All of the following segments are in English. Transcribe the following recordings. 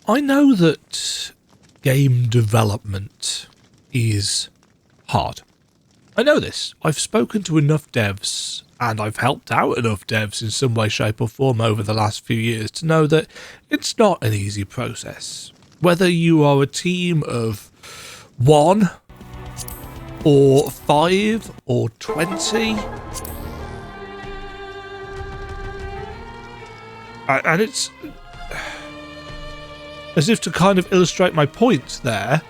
I know that game development is hard. I know this. I've spoken to enough devs and I've helped out enough devs in some way, shape or form over the last few years to know that it's not an easy process. Whether you are a team of 1 or 5 or 20, and it's as if to kind of illustrate my point there,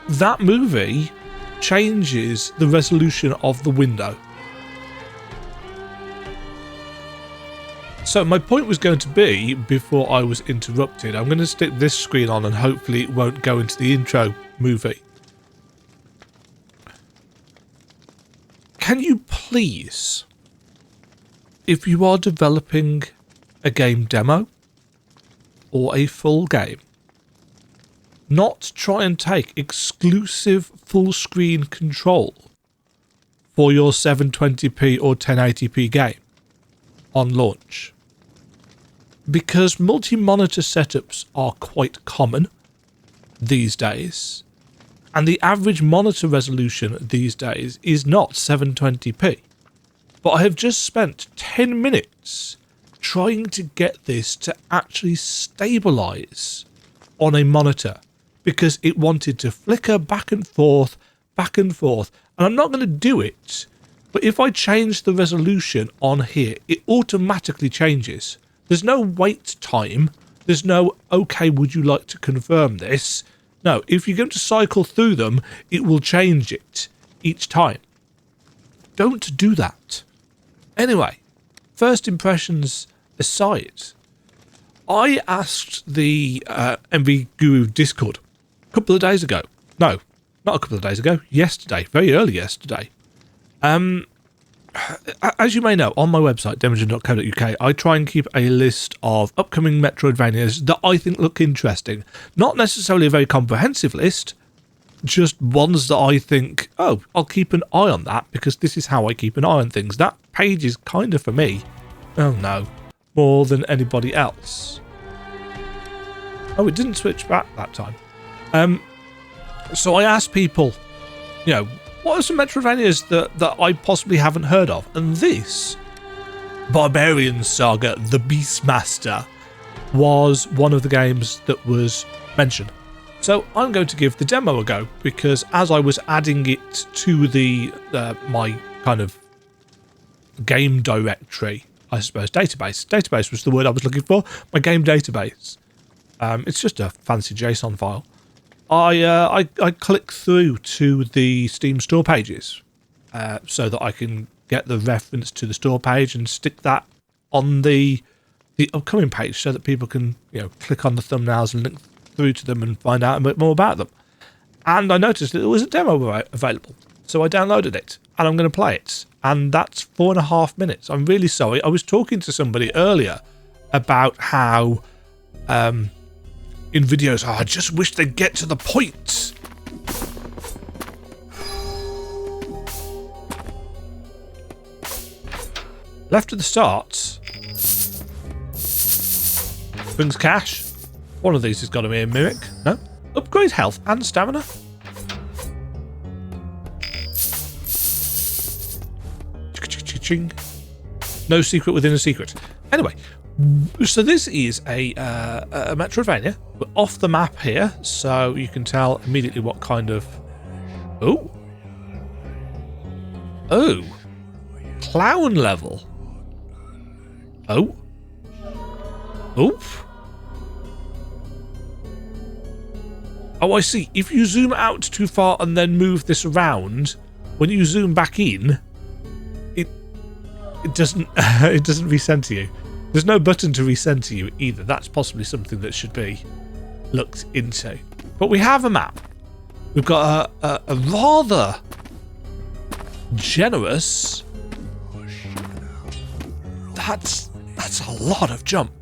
that movie changes the resolution of the window. So my point was going to be, before I was interrupted, I'm going to stick this screen on and hopefully it won't go into the intro movie. Can you please, if you are developing a game demo or a full game, not try and take exclusive full screen control for your 720p or 1080p game on launch? Because multi-monitor setups are quite common these days, and the average monitor resolution these days is not 720p. But I have just spent 10 minutes trying to get this to actually stabilize on a monitor because it wanted to flicker back and forth, and I'm not going to do it, but if I change the resolution on here, it automatically changes. There's no wait time, there's no, okay, would you like to confirm this? No, if you're going to cycle through them, it will change it each time. Don't do that. Anyway, first impressions aside, I asked the MV Guru Discord a couple of days ago. No, not a couple of days ago. Yesterday, very early yesterday. As you may know, on my website, demagen.co.uk, I try and keep a list of upcoming Metroidvanias that I think look interesting. Not necessarily a very comprehensive list, just ones that I think, oh, I'll keep an eye on that because this is how I keep an eye on things. That page is kind of for me. Oh no, more than anybody else. Oh, it didn't switch back that time. So I asked people, you know, what are some Metroidvanias that I possibly haven't heard of? And this, Barbarian Saga, the Beastmaster, was one of the games that was mentioned. So I'm going to give the demo a go, because as I was adding it to the my kind of game directory, I suppose, database was the word I was looking for, my game database. It's just a fancy JSON file. I click through to the Steam store pages so that I can get the reference to the store page and stick that on the upcoming page so that people can, you know, click on the thumbnails and link through to them and find out a bit more about them. And I noticed that there was a demo available, so I downloaded it and I'm going to play it. And that's 4.5 minutes. I'm really sorry. I was talking to somebody earlier about how in videos, I just wish they'd get to the point. Left at the start brings cash. One of these has got to be a mimic. No? Upgrade health and stamina. No secret within a secret. Anyway, so this is a Metroidvania. We're off the map here, so you can tell immediately what kind of... Oh! Oh! Clown level. Oh! Oof! Oh, I see. If you zoom out too far and then move this around, when you zoom back in, it doesn't it doesn't recenter you. There's no button to recenter you either. That's possibly something that should be looked into. But we have a map. We've got a rather generous... That's a lot of jump.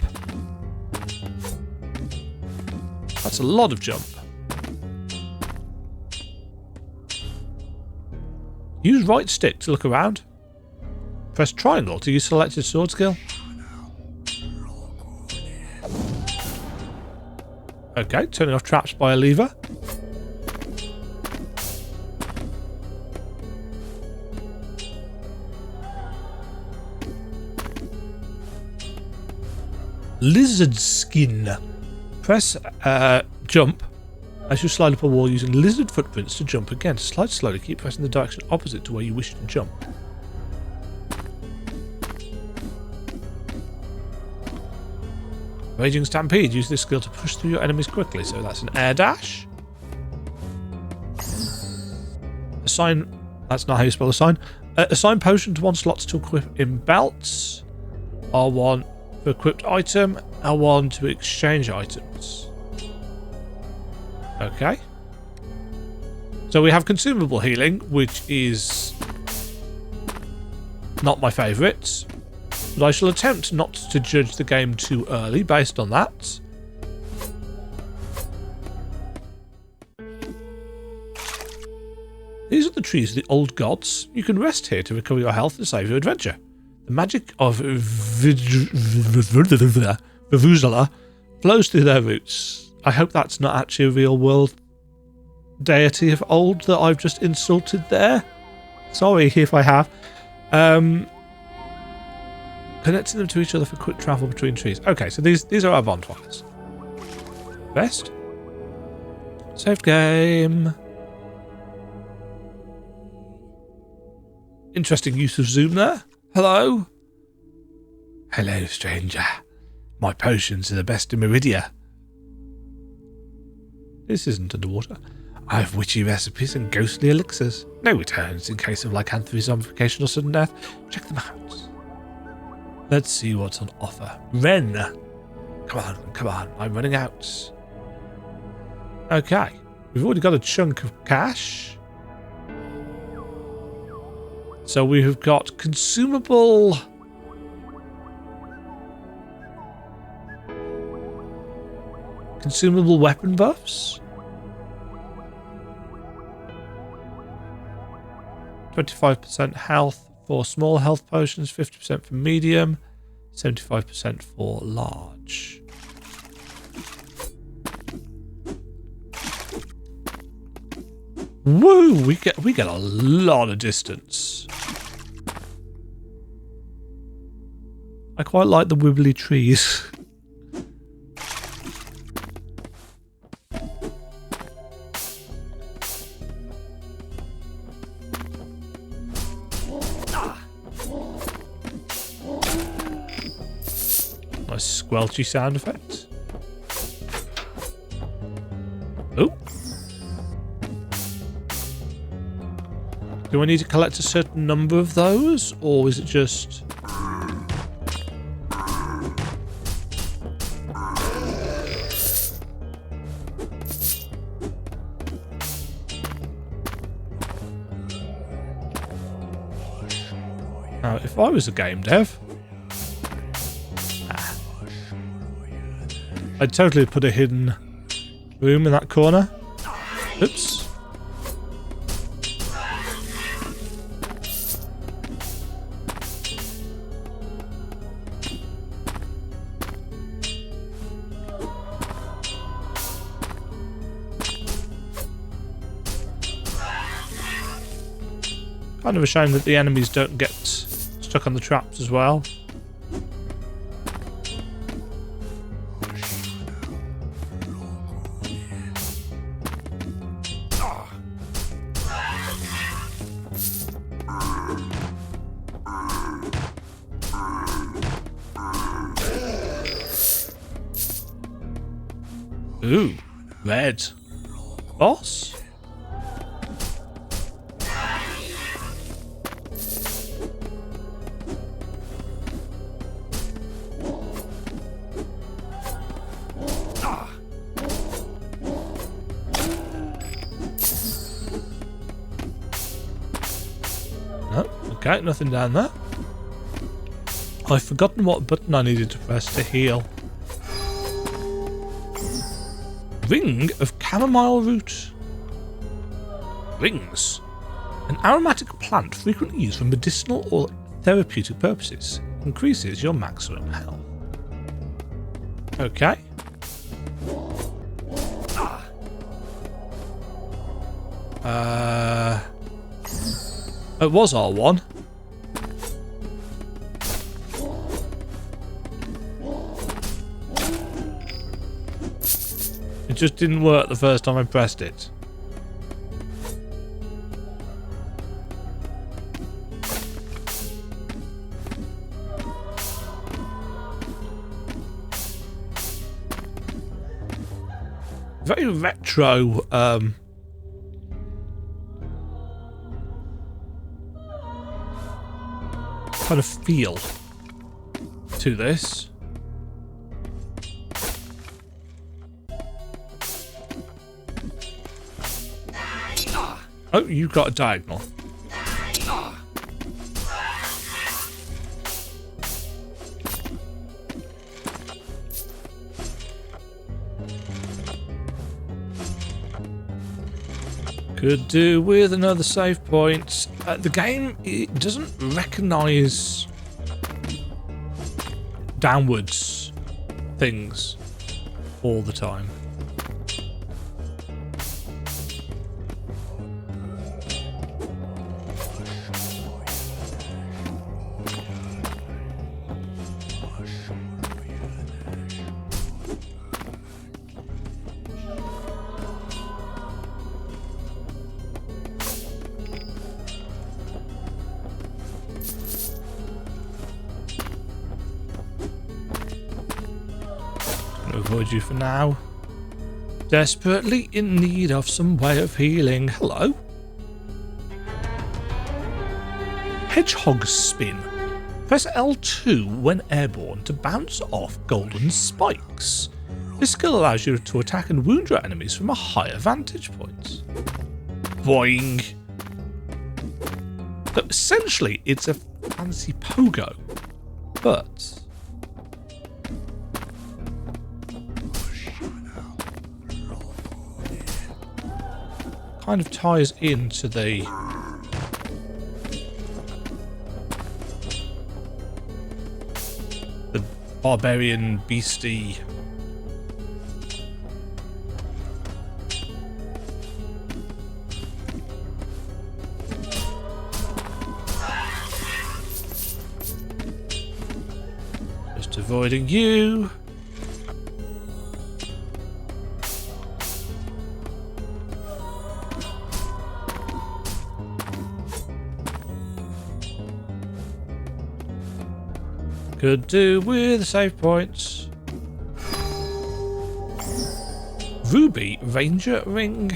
That's a lot of jump. Use right stick to look around. Press triangle to use selected sword skill. Okay, turning off traps by a lever. Lizard skin. Press jump as you slide up a wall using lizard footprints to jump again. To slide slowly, keep pressing the direction opposite to where you wish to jump. Raging Stampede. Use this skill to push through your enemies quickly. So that's an air dash. Assign. That's not how you spell assign. Assign potion to one slot to equip in belts. R1 for equipped item. L1 to exchange items. Okay. So we have consumable healing, which is not my favourite. But I shall attempt not to judge the game too early based on that. These are the trees of the old gods. You can rest here to recover your health and save your adventure. The magic of Vuvuzela flows through their roots. I hope that's not actually a real world deity of old that I've just insulted there. Sorry if I have. Connecting them to each other for quick travel between trees. Okay, so these are our bonfires. Rest. Save game. Interesting use of zoom there. Hello. Hello, stranger. My potions are the best in Meridia. This isn't underwater. I have witchy recipes and ghostly elixirs. No returns in case of lycanthropy, zombification, or sudden death. Check them out. Let's see what's on offer. Ren. Come on. I'm running out. Okay. We've already got a chunk of cash. So we have got consumable... consumable weapon buffs. 25% health for small health potions, 50% for medium, 75% for large. Woo! We get a lot of distance. I quite like the wibbly trees. Nice squelchy sound effect. Oh. Do I need to collect a certain number of those, or is it just... Now, if I was a game dev, I'd totally put a hidden room in that corner. Oops. Kind of a shame that the enemies don't get stuck on the traps as well. Ooh, red. Boss? No, okay, nothing down there. I've forgotten what button I needed to press to heal. Ring of chamomile root. Rings. An aromatic plant frequently used for medicinal or therapeutic purposes. Increases your maximum health. Okay. It was R1. It just didn't work the first time I pressed it. Very retro, kind of feel to this. Oh, you got a diagonal. Could do with another save point. The game, it doesn't recognise downwards things all the time. Avoid you for now. Desperately in need of some way of healing. Hello. Hedgehog spin. Press L2 when airborne to bounce off golden spikes. This skill allows you to attack and wound your enemies from a higher vantage point. Boing. So essentially, it's a fancy pogo, but kind of ties into the barbarian beastie just avoiding you. Could do with save points. Ruby Ranger Ring.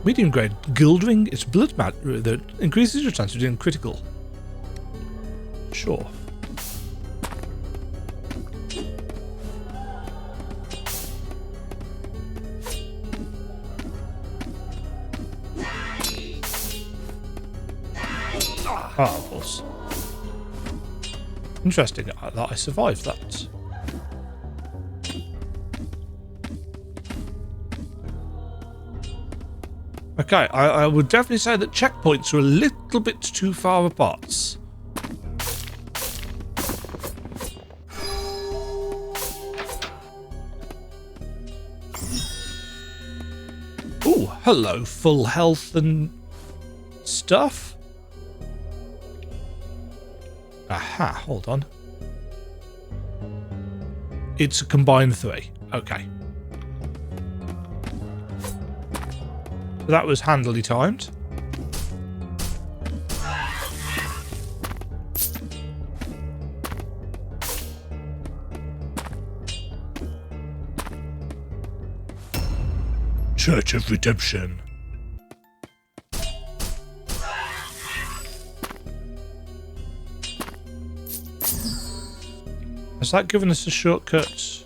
Medium grade guild ring. It's blood matter that increases your chance of doing critical. Sure. Ah, of course. Interesting that I survived that. Okay, I would definitely say that checkpoints are a little bit too far apart. Ooh, hello, full health and stuff. Aha, hold on. It's a combined 3. Okay. That was handily timed. Church of Redemption. Has that given us a shortcut?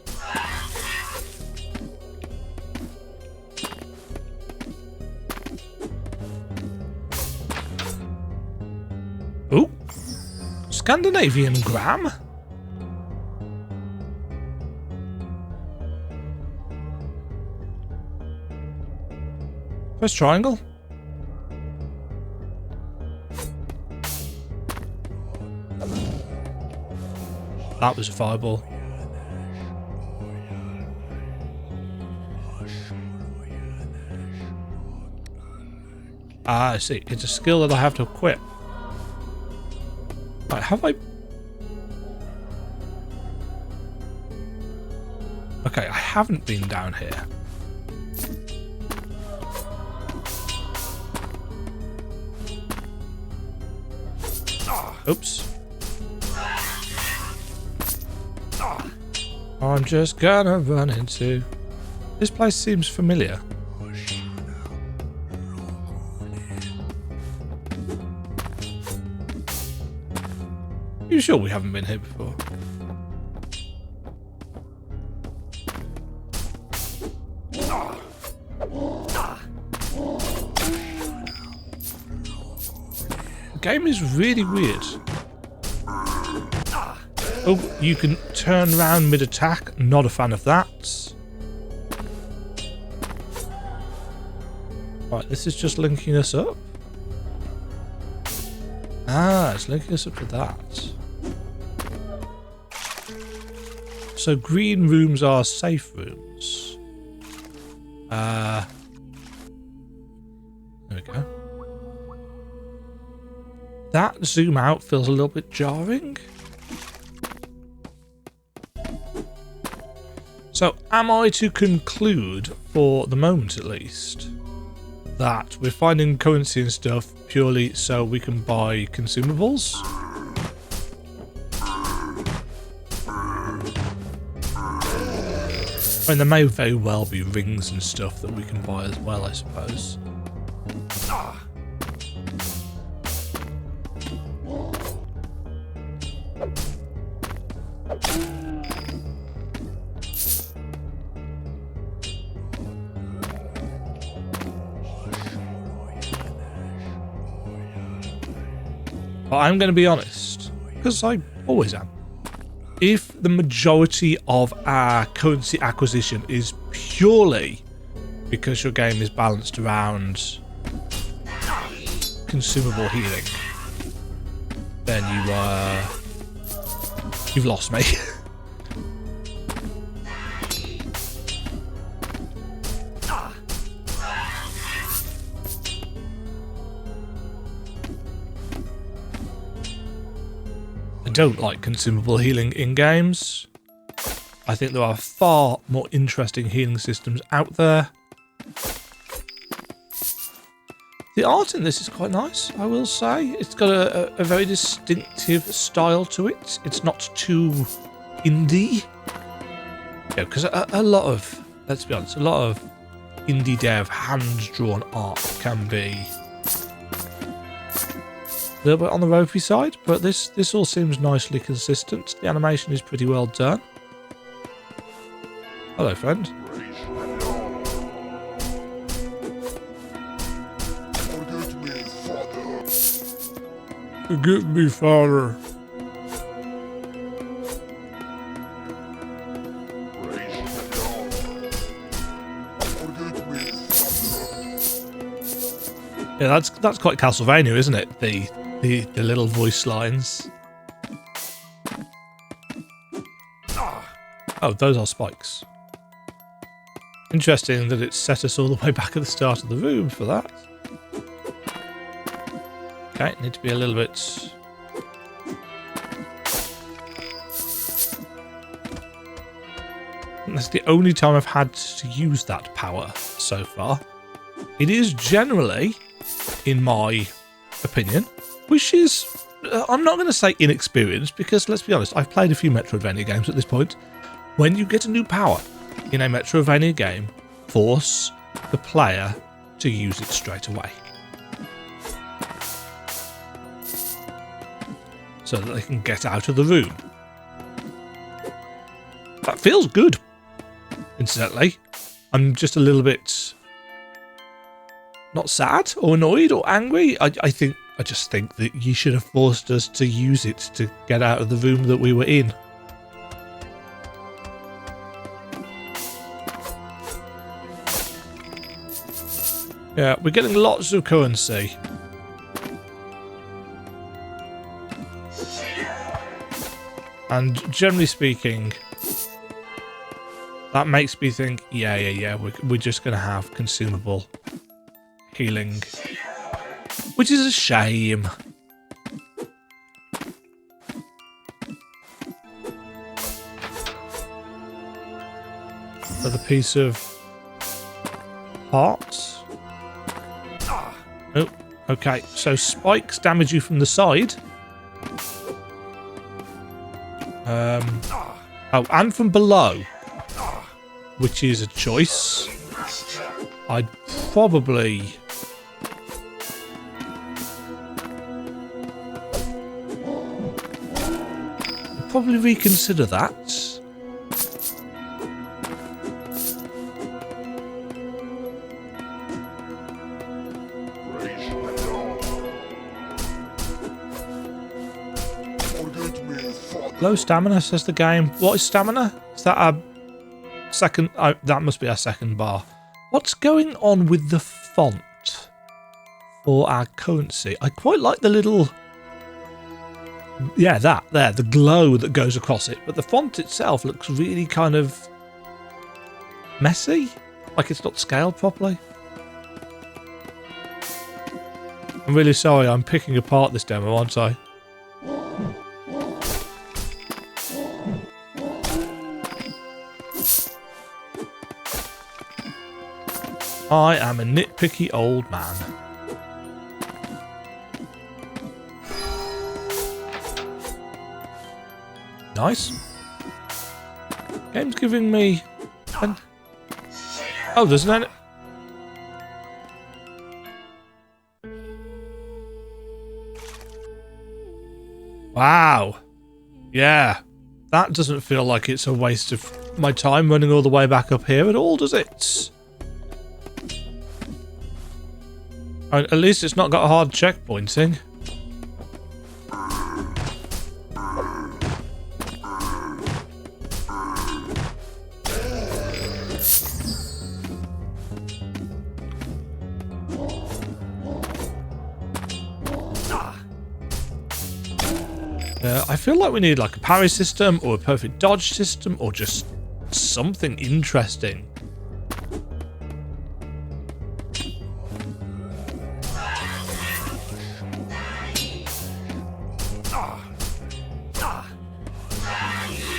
Ooh. Scandinavian gram? Press triangle. That was a fireball. Ah, I see. It's a skill that I have to equip. Right, have I... Okay, I haven't been down here. Oops. I'm just gonna run into... This place seems familiar. You sure we haven't been here before? The game is really weird. Oh, you can turn around mid-attack. Not a fan of that. Right, this is just linking us up. Ah, it's linking us up to that. So green rooms are safe rooms. There we go. That zoom out feels a little bit jarring. So am I to conclude, for the moment at least, that we're finding currency and stuff purely so we can buy consumables? I mean, there may very well be rings and stuff that we can buy as well, I suppose. But I'm going to be honest, because I always am. If the majority of our currency acquisition is purely because your game is balanced around consumable healing, then you've lost me. I don't like consumable healing in games. I think there are far more interesting healing systems out there. The art in this is quite nice, I will say. It's got a very distinctive style to it. It's not too indie. Yeah, because a lot of, let's be honest, a lot of indie dev hand-drawn art can be a little bit on the ropey side, but this all seems nicely consistent. The animation is pretty well done. Hello, friend. Forgive me, father. Yeah, that's quite Castlevania, isn't it? The little voice lines. Oh, those are spikes. Interesting that it set us all the way back at the start of the room for that. Okay, need to be a little bit... That's the only time I've had to use that power so far. It is generally, in my opinion, which is... I'm not going to say inexperienced, because let's be honest, I've played a few Metroidvania games at this point. When you get a new power in a Metroidvania game, force the player to use it straight away, so that they can get out of the room. That feels good, incidentally. I'm just a little bit... not sad or annoyed or angry. I just think that you should have forced us to use it to get out of the room that we were in. Yeah, we're getting lots of currency. And generally speaking, that makes me think, yeah, we're just going to have consumable healing which is a shame. Another piece of heart. Oh, okay. So spikes damage you from the side. Oh, and from below, which is a choice. I'd probably reconsider that. Low stamina, says the game. What is stamina? Is that a second? Oh, that must be our second bar. What's going on with the font for our currency? I quite like the little... Yeah, that there, the glow that goes across it. But the font itself looks really kind of messy. Like it's not scaled properly. I'm really sorry, I'm picking apart this demo, aren't I? I am a nitpicky old man. Nice. Game's giving me... Oh, there's an... Wow. Yeah. That doesn't feel like it's a waste of my time running all the way back up here at all, does it? At least it's not got hard checkpointing. I feel like we need like a parry system or a perfect dodge system or just something interesting.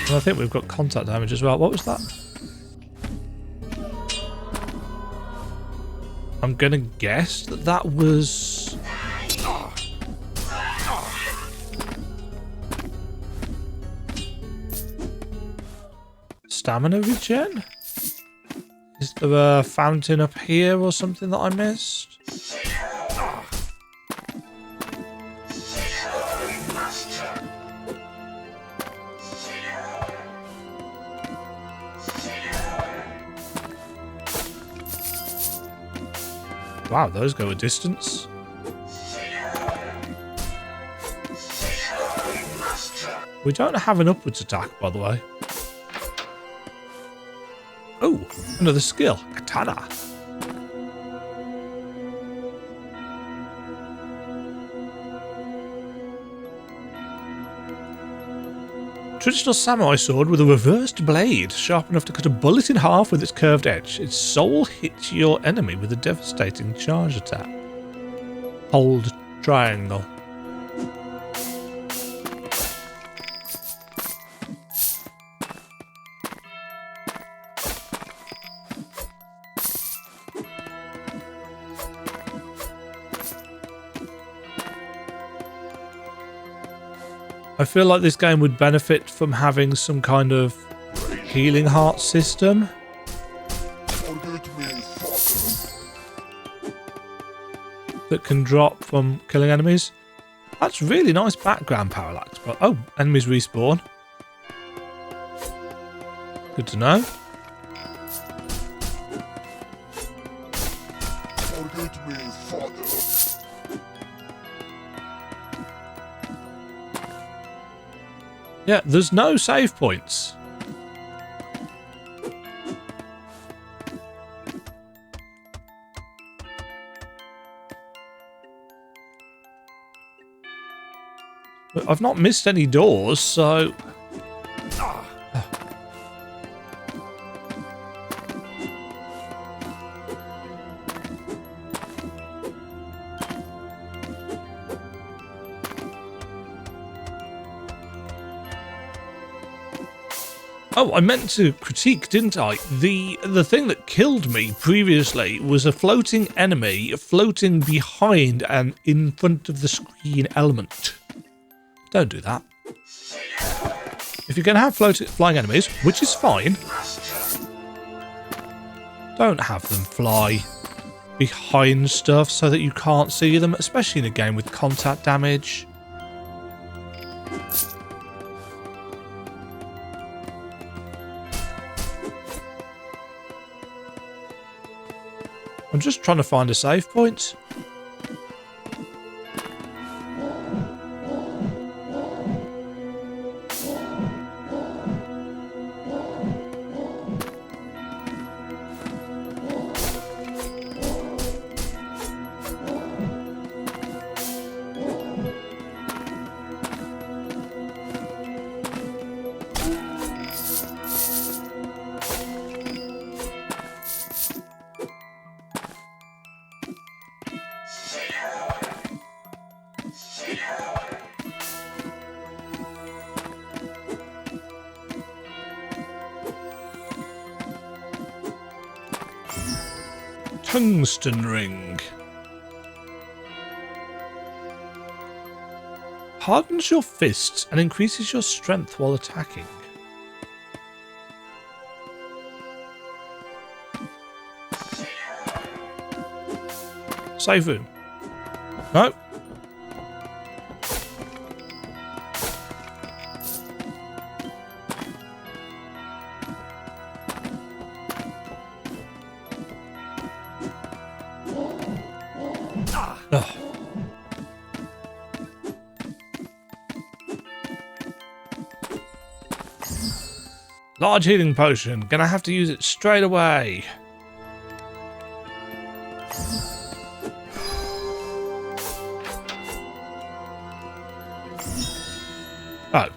And I think we've got contact damage as well. What was that? I'm gonna guess that that was... Stamina regen? Is there a fountain up here or something that I missed? Wow, those go a distance. We don't have an upwards attack, by the way. Oh, another skill. Katana. Traditional samurai sword with a reversed blade, sharp enough to cut a bullet in half with its curved edge. Its soul hits your enemy with a devastating charge attack. Hold triangle. I feel like this game would benefit from having some kind of healing heart system. That can drop from killing enemies. That's really nice background parallax. But oh, enemies respawn. Good to know. Yeah, there's no save points. But I've not missed any doors, so... Oh, I meant to critique, didn't I? The thing that killed me previously was a floating enemy floating behind and in front of the screen element. Don't do that. If you're going to have flying enemies, which is fine, don't have them fly behind stuff so that you can't see them, especially in a game with contact damage. I'm just trying to find a save point. Tungsten ring. Hardens your fists and increases your strength while attacking. Save room. No. Oh. Large healing potion. Gonna have to use it straight away. Oh.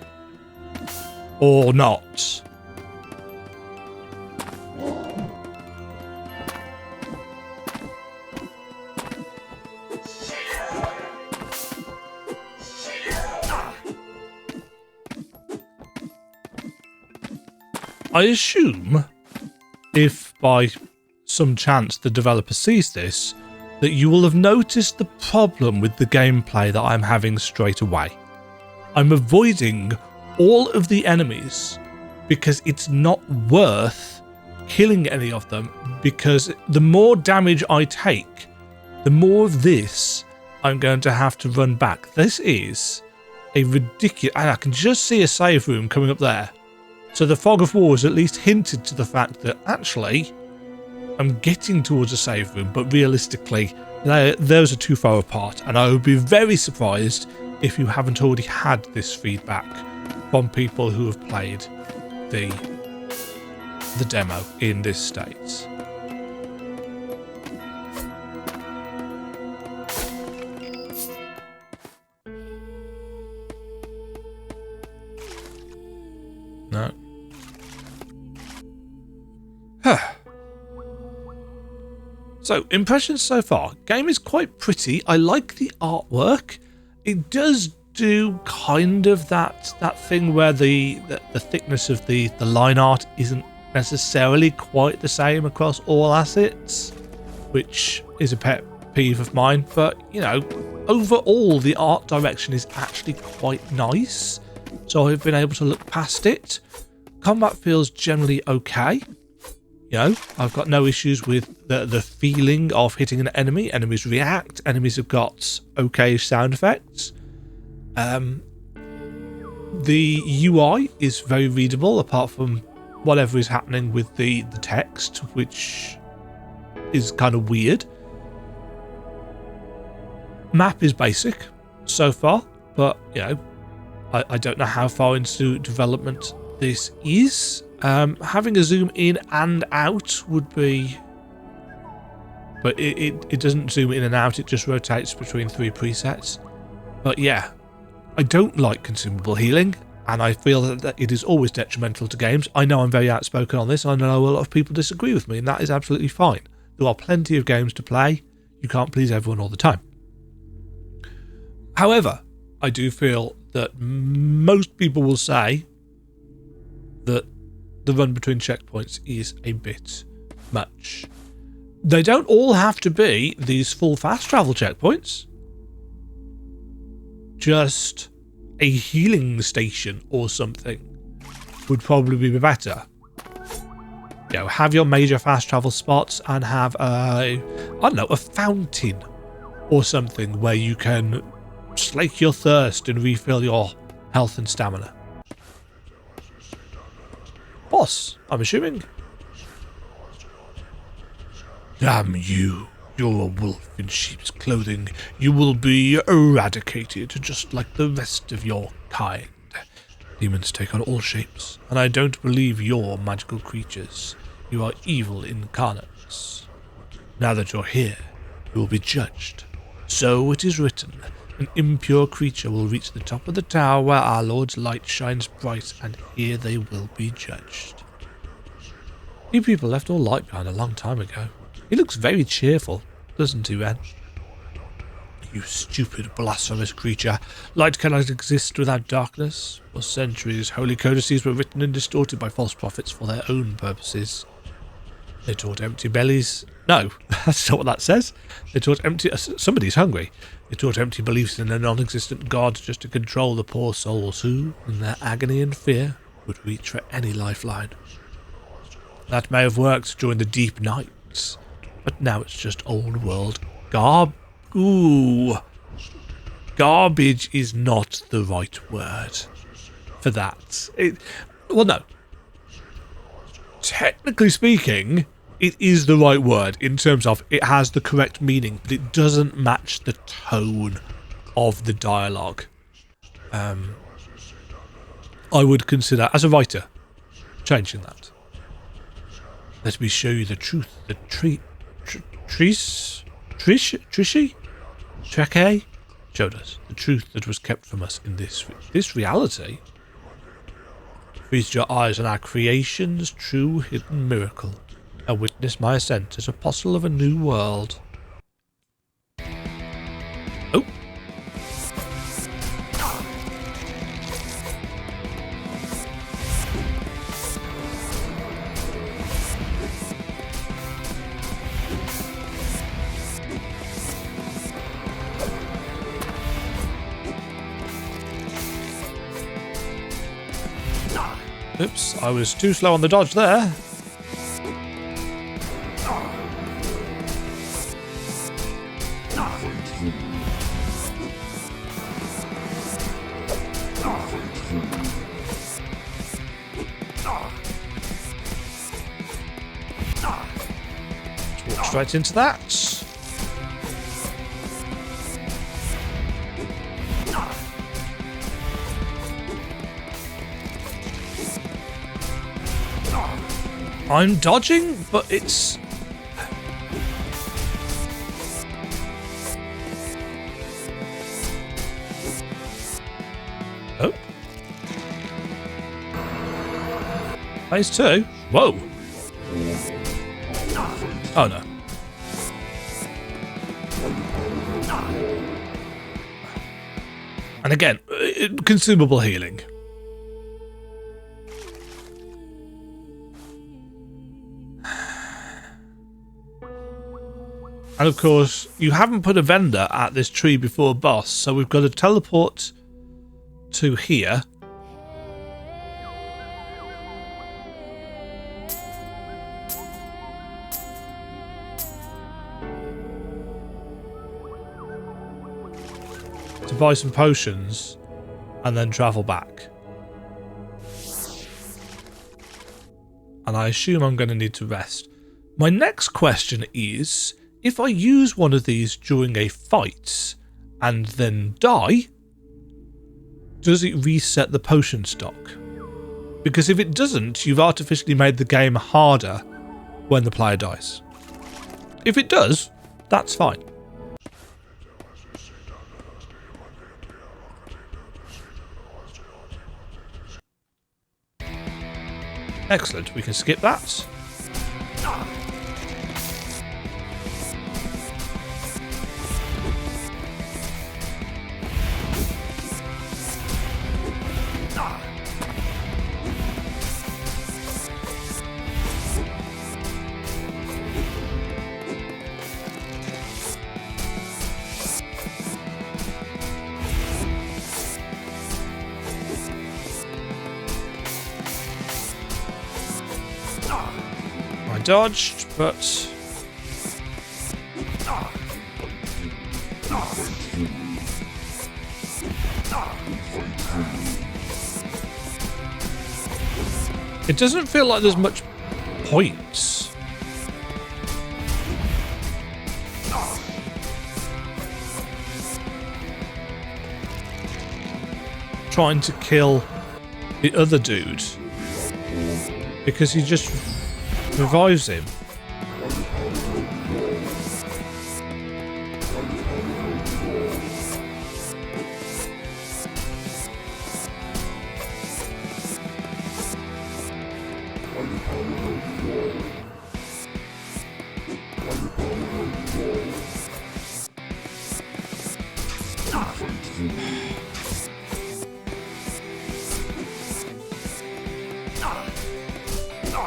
Or not. I assume, if by some chance the developer sees this, that you will have noticed the problem with the gameplay that I'm having straight away. I'm avoiding all of the enemies because it's not worth killing any of them, because the more damage I take, the more of this I'm going to have to run back. This is a ridiculous... And I can just see a save room coming up there. So the fog of war has at least hinted to the fact that actually I'm getting towards a save room, but realistically those are too far apart, and I would be very surprised if you haven't already had this feedback from people who have played the demo in this state. No. So, impressions so far. Game is quite pretty. I like the artwork. It does do kind of that thing where the thickness of the line art isn't necessarily quite the same across all assets, which is a pet peeve of mine. But, you know, overall the art direction is actually quite nice. So I've been able to look past it. Combat feels generally okay. You know, I've got no issues with the feeling of hitting an enemy. Enemies react. Enemies have got okay sound effects. The UI is very readable, apart from whatever is happening with the text, which is kind of weird. Map is basic so far, but, you know, I don't know how far into development this is. Having a zoom in and out would be... But it doesn't zoom in and out, it just rotates between 3 presets. But yeah, I don't like consumable healing, and I feel that it is always detrimental to games. I know I'm very outspoken on this, I know a lot of people disagree with me, and that is absolutely fine. There are plenty of games to play, you can't please everyone all the time. However, I do feel that most people will say that the run between checkpoints is a bit much. They don't all have to be these full fast travel checkpoints. Just a healing station or something would probably be better. You know, have your major fast travel spots and have a fountain or something where you can slake your thirst and refill your health and stamina. Boss, I'm assuming. Damn you. You're a wolf in sheep's clothing. You will be eradicated, just like the rest of your kind. Demons take on all shapes, and I don't believe you're magical creatures. You are evil incarnates. Now that you're here, you will be judged. So it is written, an impure creature will reach the top of the tower where our Lord's light shines bright, and here they will be judged. You people left all light behind a long time ago. He looks very cheerful, doesn't he, Ren? You stupid, blasphemous creature. Light cannot exist without darkness. For centuries, holy codices were written and distorted by false prophets for their own purposes. They taught empty bellies. No, that's not what that says. They taught empty... somebody's hungry. They taught empty beliefs in a non-existent God just to control the poor souls who, in their agony and fear, would reach for any lifeline. That may have worked during the deep nights, but now it's just old world garbage is not the right word for that. Well, no. Technically speaking, it is the right word in terms of it has the correct meaning, but it doesn't match the tone of the dialogue. I would consider, as a writer, changing that. Let me show you the truth. The Treke showed us the truth that was kept from us in this reality. Feast your eyes on our creation's true hidden miracle, and witness my ascent as apostle of a new world. Oh. Oops, I was too slow on the dodge there. Walk straight into that. I'm dodging, but it's... Oh. Phase 2? Whoa. Oh no. And again, consumable healing. And of course, you haven't put a vendor at this tree before boss, so we've got to teleport to here. To buy some potions and then travel back. And I assume I'm going to need to rest. My next question is, if I use one of these during a fight and then die, does it reset the potion stock? Because if it doesn't, you've artificially made the game harder when the player dies. If it does, that's fine. Excellent, we can skip that. dodged, but... it doesn't feel like there's much points. Trying to kill the other dude. Because he just revives him.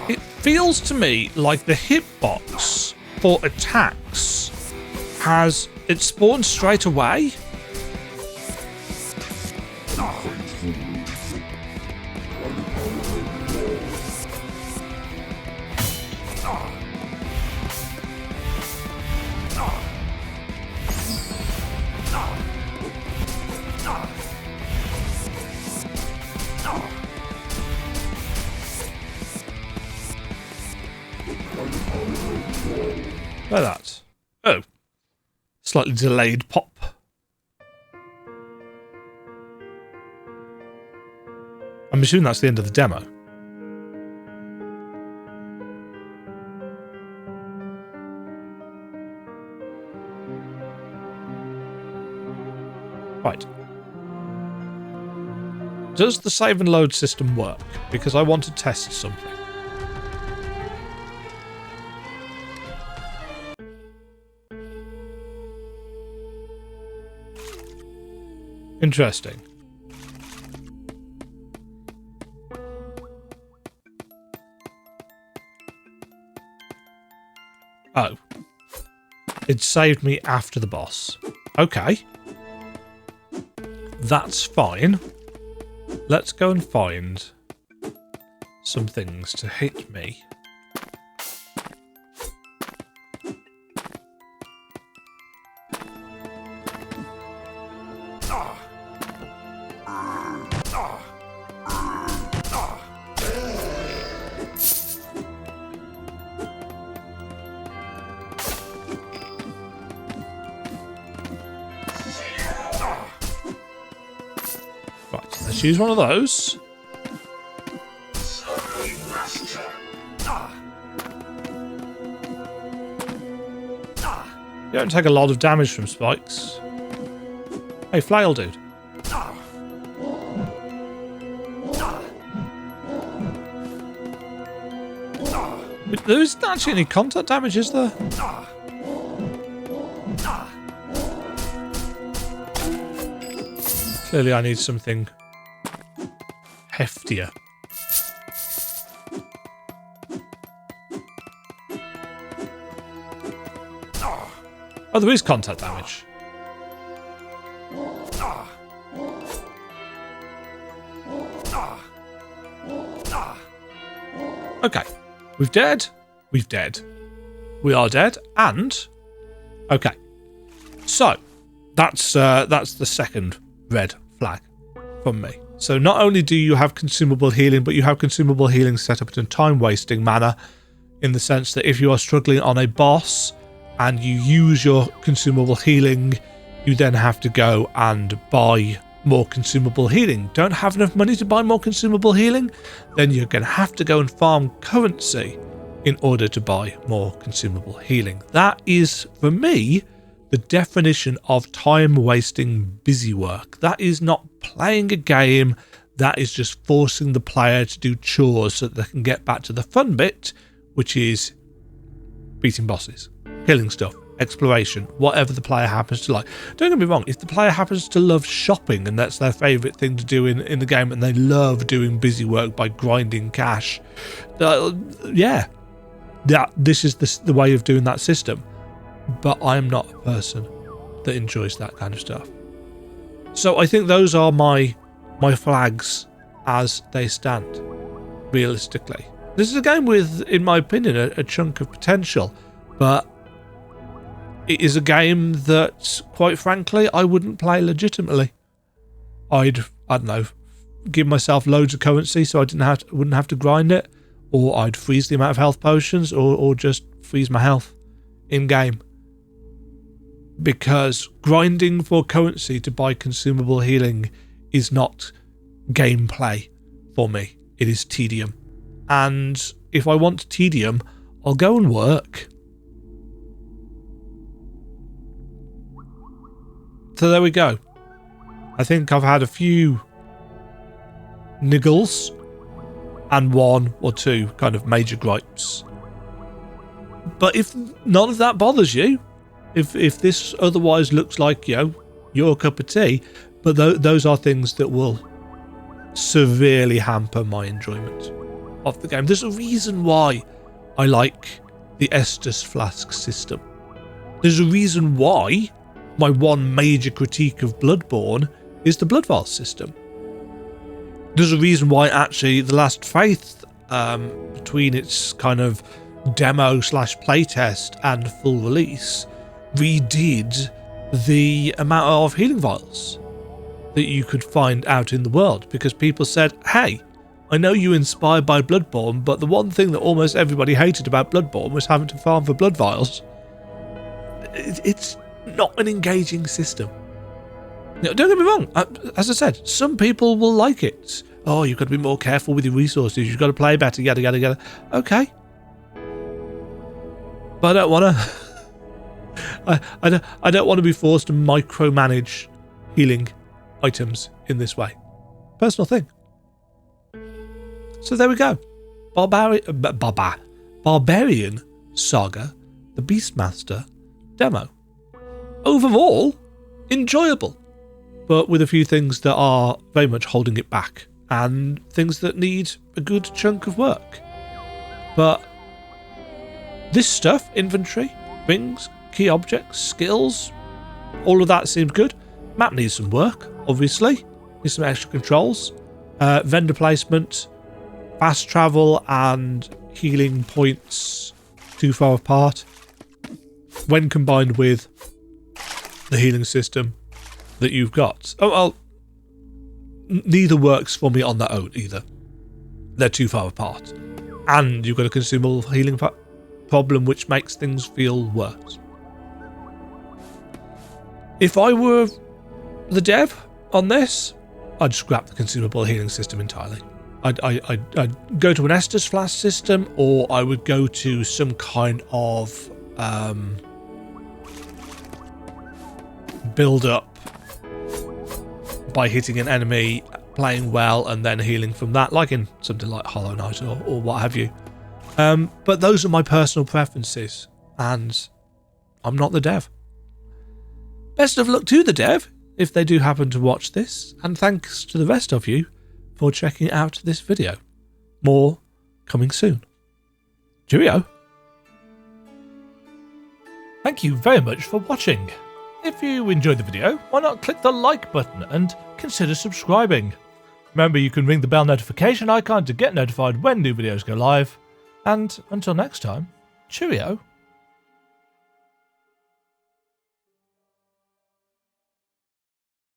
It feels to me like the hitbox for attacks has it spawns straight away. Like that. Oh. Slightly delayed pop. I'm assuming that's the end of the demo. Right. Does the save and load system work? Because I want to test something. Interesting. Oh. It saved me after the boss. Okay. That's fine. Let's go and find some things to hit me. Let's use one of those. You don't take a lot of damage from spikes. Hey, flail dude. There isn't actually any contact damage, is there? Clearly I need something heftier. Oh, there is contact damage. Okay. We've dead. We've dead. We are dead. And... okay. So, that's the second red flag from me. So not only do you have consumable healing, but you have consumable healing set up in a time-wasting manner, in the sense that if you are struggling on a boss and you use your consumable healing, you then have to go and buy more consumable healing. Don't have enough money to buy more consumable healing? Then you're going to have to go and farm currency in order to buy more consumable healing. That is, for me, the definition of time-wasting busy work. That is not playing a game, that is just forcing the player to do chores so that they can get back to the fun bit, which is beating bosses, killing stuff, exploration, whatever the player happens to like. Don't get me wrong, if the player happens to love shopping and that's their favourite thing to do in the game, and they love doing busy work by grinding cash, yeah, this is the way of doing that system. But I'm not a person that enjoys that kind of stuff. So I think those are my flags as they stand, realistically. This is a game with, in my opinion, a chunk of potential, but it is a game that, quite frankly, I wouldn't play legitimately. I don't know, give myself loads of currency so I wouldn't have to grind it, or I'd freeze the amount of health potions, or just freeze my health in game. Because grinding for currency to buy consumable healing is not gameplay for me. It is tedium. And if I want tedium, I'll go and work. So there we go. I think I've had a few niggles and one or two kind of major gripes. But if none of that bothers you, if this otherwise looks like, your cup of tea, but those are things that will severely hamper my enjoyment of the game. There's a reason why I like the Estus Flask system. There's a reason why my one major critique of Bloodborne is the Blood Vial system. There's a reason why actually The Last Faith, between its kind of demo / playtest and full release, redid the amount of healing vials that you could find out in the world, because people said, hey, I know you inspired by Bloodborne, but the one thing that almost everybody hated about Bloodborne was having to farm for blood vials. It's not an engaging system. Now, don't get me wrong, as I said, some people will like it. Oh, you've got to be more careful with your resources, you've got to play better, yada yada yada. Okay. But I don't want to I don't want to be forced to micromanage healing items in this way. Personal thing. So there we go. Barbarian Saga, the Beastmaster demo. Overall, enjoyable, but with a few things that are very much holding it back, and things that need a good chunk of work. But this stuff, inventory, rings, key objects, skills, all of that seems good. Map needs some work, obviously. Needs some extra controls. Vendor placement, fast travel and healing points too far apart. When combined with the healing system that you've got. Neither works for me on their own either. They're too far apart. And you've got a consumable healing problem which makes things feel worse. If I were the dev on this, I'd scrap the consumable healing system entirely. I'd go to an Estus Flask system, or I would go to some kind of build up by hitting an enemy, playing well, and then healing from that, like in something like Hollow Knight or what have you. But those are my personal preferences, and I'm not the dev. Best of luck to the dev if they do happen to watch this, and thanks to the rest of you for checking out this video. More coming soon. Cheerio. Thank you very much for watching. If you enjoyed the video, why not click the like button and consider subscribing. Remember, you can ring the bell notification icon to get notified when new videos go live. And until next time, cheerio.